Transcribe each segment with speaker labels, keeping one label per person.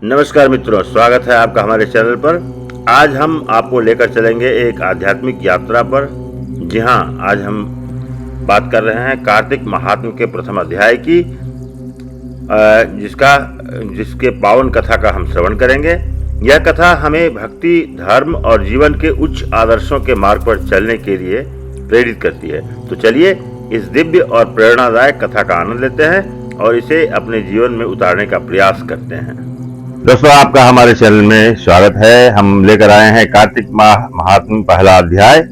Speaker 1: नमस्कार मित्रों, स्वागत है आपका हमारे चैनल पर। आज हम आपको लेकर चलेंगे एक आध्यात्मिक यात्रा पर। जी हाँ, आज हम बात कर रहे हैं कार्तिक महात्म्य के प्रथम अध्याय की, जिसके पावन कथा का हम श्रवण करेंगे। यह कथा हमें भक्ति, धर्म और जीवन के उच्च आदर्शों के मार्ग पर चलने के लिए प्रेरित करती है। तो चलिए इस दिव्य और प्रेरणादायक कथा का आनंद लेते हैं और इसे अपने जीवन में उतारने का प्रयास करते हैं।
Speaker 2: दोस्तों, आपका हमारे चैनल में स्वागत है। हम लेकर आए हैं कार्तिक माह महात्म्य पहला अध्याय,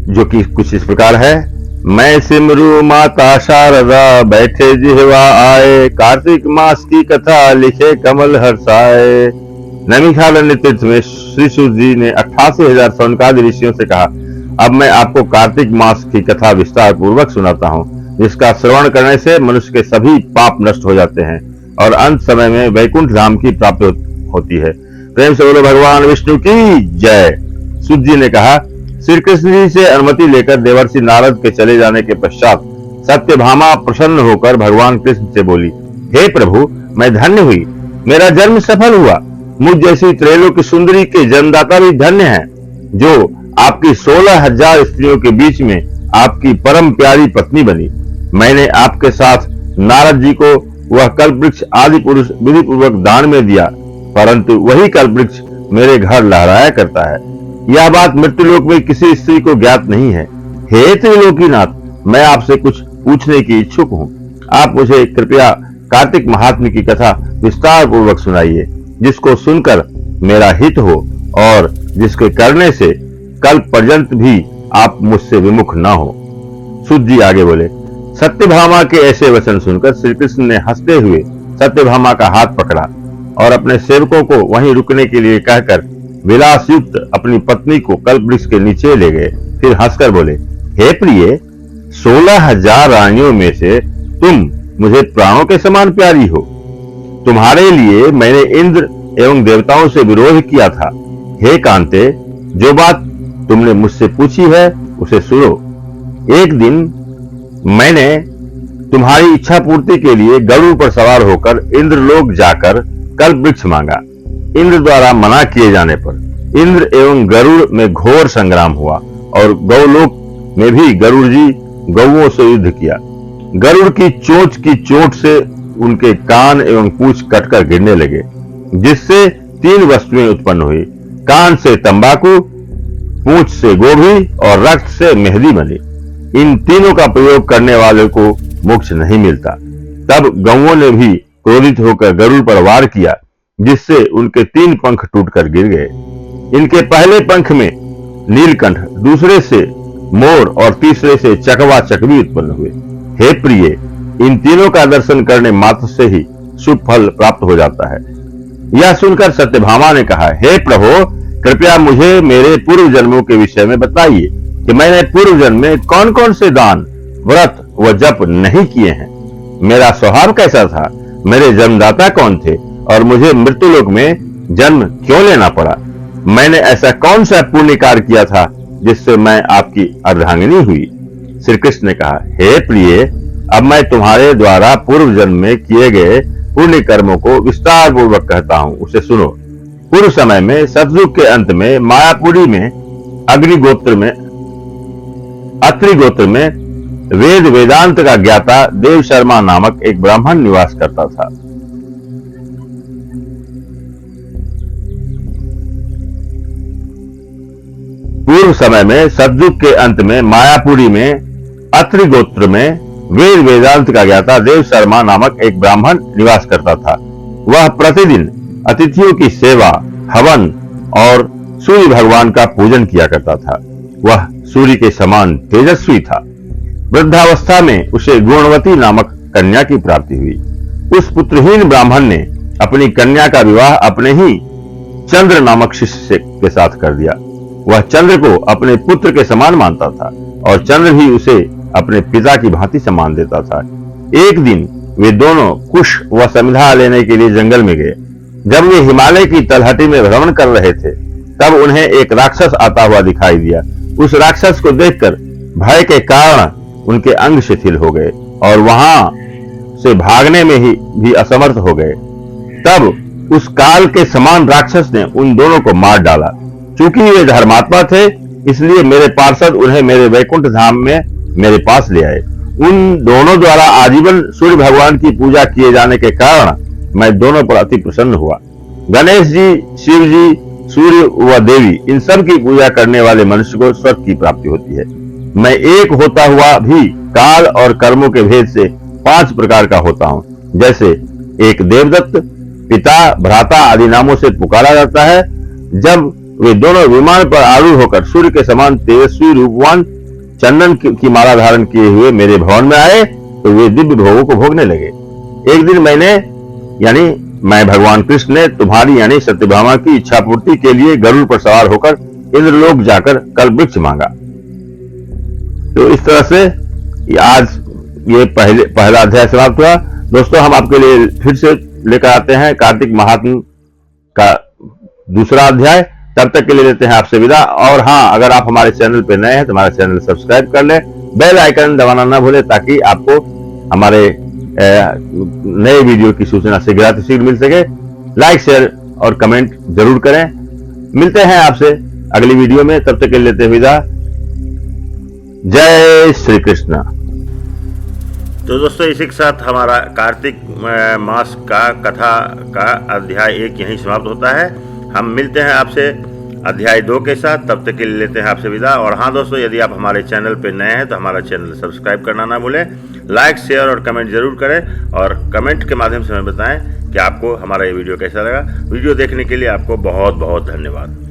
Speaker 2: जो कि कुछ इस प्रकार है। मैं सिमरू माता शारदा, बैठे जिह्वा आए, कार्तिक मास की कथा लिखे कमल हर्षाए। नैमिषारण्य तीर्थ में श्री सूत जी ने 88,000 सौनकादि ऋषियों से कहा, अब मैं आपको कार्तिक मास की कथा विस्तार पूर्वक सुनाता हूँ, जिसका श्रवण करने से मनुष्य के सभी पाप नष्ट हो जाते हैं और अंत समय में वैकुंठ धाम की प्राप्ति होती है। प्रेम से बोलो भगवान विष्णु की जय। सूत जी ने कहा, श्री कृष्ण जी से अनुमति लेकर देवर्षि नारद के चले जाने के पश्चात सत्यभामा प्रसन्न होकर भगवान कृष्ण से बोली, हे प्रभु, मैं धन्य हुई, मेरा जन्म सफल हुआ। मुझ जैसी त्रैलोक्य सुंदरी के जन्मदाता भी धन्य है, जो आपकी 16,000 स्त्रियों के बीच में आपकी परम प्यारी पत्नी बनी। मैंने आपके साथ नारद जी को वह कल्पवृक्ष आदि पुरुष विधि पूर्वक दान में दिया, परंतु वही कल्पवृक्ष मेरे घर लहराया करता है। यह बात मृत्युलोक में किसी स्त्री को ज्ञात नहीं है। हे त्रिलोकीनाथ, मैं आपसे कुछ पूछने की इच्छुक हूँ। आप मुझे कृपया कार्तिक महात्म्य की कथा विस्तार पूर्वक सुनाइए, जिसको सुनकर मेरा हित हो और जिसके करने से कल पर्यंत भी आप मुझसे विमुख न हो। सूत जी आगे बोले, सत्यभामा के ऐसे वचन सुनकर श्री कृष्ण ने हंसते हुए सत्यभामा का हाथ पकड़ा और अपने सेवकों को वहीं रुकने के लिए कहकर विलास युक्त अपनी पत्नी को कल्पवृक्ष के नीचे ले गए। फिर हंसकर बोले, हे प्रिय, 16,000 रानियों में से तुम मुझे प्राणों के समान प्यारी हो। तुम्हारे लिए मैंने इंद्र एवं देवताओं से विरोध किया था। हे कांते, जो बात तुमने मुझसे पूछी है उसे सुनो। एक दिन मैंने तुम्हारी इच्छा पूर्ति के लिए गरुड़ पर सवार होकर इंद्रलोक जाकर कल्पवृक्ष मांगा। इंद्र द्वारा मना किए जाने पर इंद्र एवं गरुड़ में घोर संग्राम हुआ और गौलोक में भी गरुड़ जी गौओं से युद्ध किया। गरुड़ की चोट से उनके कान एवं पूंछ कटकर गिरने लगे, जिससे 3 वस्तुएं उत्पन्न हुई। कान से तंबाकू, पूंछ से गोभी और रक्त से मेहंदी बनी। इन तीनों का प्रयोग करने वाले को मोक्ष नहीं मिलता। तब गौओं ने भी क्रोधित होकर गरुड़ पर वार किया, जिससे उनके 3 पंख टूटकर गिर गए। इनके पहले पंख में नीलकंठ, दूसरे से मोर और तीसरे से चकवा चकवी उत्पन्न हुए। हे प्रिय, इन तीनों का दर्शन करने मात्र से ही शुभ फल प्राप्त हो जाता है। यह सुनकर सत्यभामा ने कहा, हे प्रभु, कृपया मुझे मेरे पूर्व जन्मों के विषय में बताइए कि मैंने पूर्व जन्म में कौन कौन से दान, व्रत व जप नहीं किए हैं। मेरा स्वभाव कैसा था, मेरे जन्मदाता कौन थे और मुझे मृत्युलोक में जन्म क्यों लेना पड़ा। मैंने ऐसा कौन सा पुण्य कार्य किया था जिससे मैं आपकी अर्धांगिनी हुई। श्री कृष्ण ने कहा, हे प्रिय, अब मैं तुम्हारे द्वारा पूर्व जन्म में किए गए पुण्य कर्मों को विस्तार पूर्वक कहता हूँ, उसे सुनो। पूर्व समय में सतयुग के अंत में मायापुरी में अत्रि गोत्र में वेद वेदांत का ज्ञाता देव शर्मा नामक एक ब्राह्मण निवास करता था। पूर्व समय में सतयुग के अंत में मायापुरी में अत्रि गोत्र में वेद वेदांत का ज्ञाता देव शर्मा नामक एक ब्राह्मण निवास करता था। वह प्रतिदिन अतिथियों की सेवा, हवन और सूर्य भगवान का पूजन किया करता था। वह सूर्य के समान तेजस्वी था। वृद्धावस्था में उसे गुणवती नामक कन्या की प्राप्ति हुई। उस पुत्रहीन ब्राह्मण ने अपनी कन्या का विवाह अपने ही चंद्र नामक शिष्य के साथ कर दिया। वह चंद्र को अपने पुत्र के समान मानता था और चंद्र भी उसे अपने पिता की भांति सम्मान देता था। एक दिन वे दोनों कुश व समिधा लेने के लिए जंगल में गए। जब वे हिमालय की तलहटी में भ्रमण कर रहे थे, तब उन्हें एक राक्षस आता हुआ दिखाई दिया। उस राक्षस को देखकर भय के कारण उनके अंग शिथिल हो गए और वहां से भागने में ही भी असमर्थ हो गए। तब उस काल के समान राक्षस ने उन दोनों को मार डाला। चूंकि वे धर्मात्मा थे, इसलिए मेरे पार्षद उन्हें मेरे वैकुंठ धाम में मेरे पास ले आए। उन दोनों द्वारा आजीवन सूर्य भगवान की पूजा किए जाने के कारण मैं दोनों पर अति प्रसन्न हुआ। गणेश जी, शिव जी, सूर्य व देवी, इन सब की पूजा करने वाले मनुष्य को स्वर्ग की प्राप्ति होती है। मैं एक होता हुआ भी काल और कर्मों के भेद से 5 प्रकार का होता हूं। जैसे एक देवदत्त, पिता, भ्राता आदि नामों से पुकारा जाता है। जब वे दोनों विमान पर आरूढ़ होकर सूर्य के समान तेजस्वी रूपवान चंदन की माला धारण किए हुए मेरे भवन में आए तो वे दिव्य भोगों को भोगने लगे। एक दिन मैं भगवान कृष्ण ने तुम्हारी यानी सत्यभामा की इच्छा पूर्ति के लिए गरुड़ पर सवार होकर इंद्रलोक जाकर कल्पवृक्ष मांगा। तो इस तरह से आज ये पहला अध्याय समाप्त हुआ। दोस्तों, हम आपके लिए फिर से लेकर आते हैं कार्तिक महात्म्य का दूसरा अध्याय। तब तक के लिए लेते हैं आपसे विदा। और हाँ, अगर आप हमारे चैनल पे नए हैं तो हमारा चैनल सब्सक्राइब कर लें, बेल आइकन दबाना ना भूलें ताकि आपको हमारे नए वीडियो की सूचना शीघ्र मिल सके। लाइक, शेयर और कमेंट जरूर करें। मिलते हैं आपसे अगली वीडियो में, तब तक के लिए लेते हैं विदा। जय श्री कृष्ण।
Speaker 1: तो दोस्तों, इसी के साथ हमारा कार्तिक मास का कथा का अध्याय 1 यहीं समाप्त होता है। हम मिलते हैं आपसे अध्याय 2 के साथ, तब तक के लिए लेते हैं आपसे विदा। और हाँ दोस्तों, यदि आप हमारे चैनल पर नए हैं तो हमारा चैनल सब्सक्राइब करना ना भूलें। लाइक, शेयर और कमेंट जरूर करें और कमेंट के माध्यम से हमें बताएं कि आपको हमारा ये वीडियो कैसा लगा। वीडियो देखने के लिए आपको बहुत बहुत धन्यवाद।